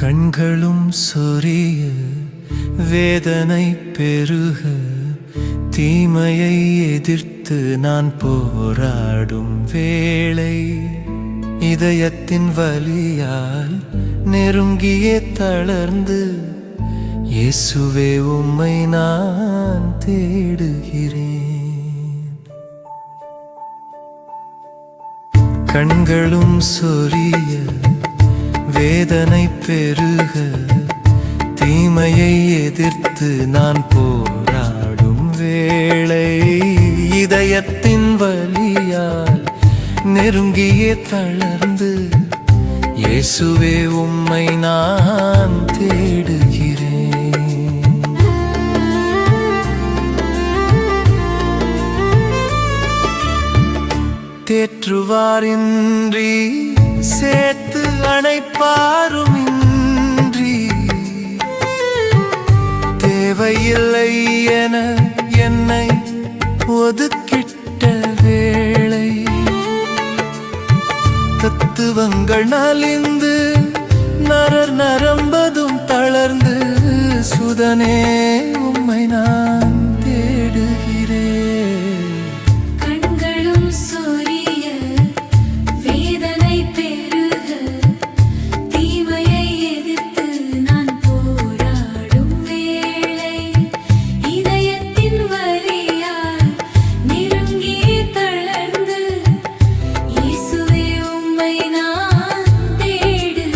கண்களும் சொரிய வேதனை பெருக தீமையை எதிர்த்து நான் போராடும் வேளை இதயத்தின் வலியால் நெருங்கியே தளர்ந்து இயேசுவே உம்மை நான் தேடுகிறேன். கண்களும் சொரிய வேதனை பெருக தீமையை எதிர்த்து நான் போராடும் வேளை இதயத்தின் வலியால் நெருங்கியே தளர்ந்து இயேசுவே உம்மை நான் தேடுகிறேன். தேற்றுவாரின்றி சேர்த்து அணைப்பாருமின்றி தேவையில்லை என என்னை ஒதுக்கிட்ட வேளை தத்துவங்கள் நலிந்து நரம்பதும் தளர்ந்து சுதனே உம்மை நான் தேடுகிறேன். கண்களும் சொரிய வேதனை பெருக தீமையை எதிர்த்து நான் போராடும் வேளை இதயத்தின் வலியால் நெருங்கியே தளர்ந்து இயேசுவே உம்மை நான் தேடுகிறேன்.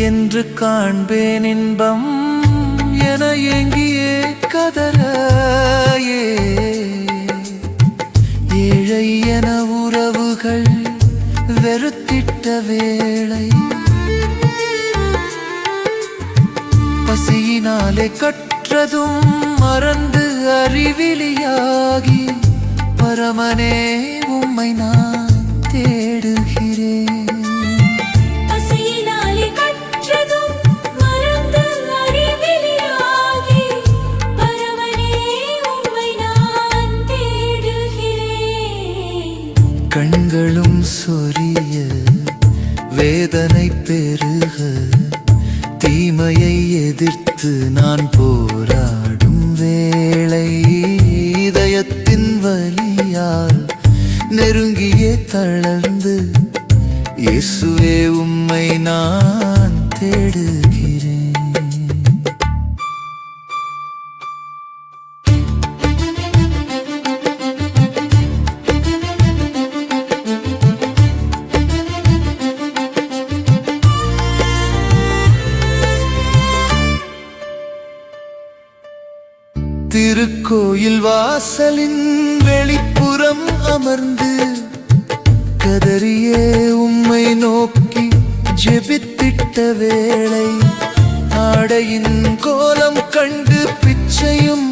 என்று காண்பேன் இன்பம் என ஏங்கியே கதற ஏழை என உறவுகள் வெறுத்திட்ட வேளை பசியினாலே கற்றதும் மறந்து அறிவிலியாகி பரமனே உம்மை நான் தேடுகிறேன். கண்களும் சொரிய வேதனை பெருக தீமையை எதிர்த்து நான் போராடும் வேளை இதயத்தின் வலியால் நெருங்கியே தளர்ந்து இயேசுவே உம்மை நான் தேடுகிறேன். திருக்கோயில் வாசலின் வெளிப்புறம் அமர்ந்து கதறியே உம்மை நோக்கி ஜெபித்திட்ட வேளை ஆடையின் கோலம் கண்டு பிச்சையும்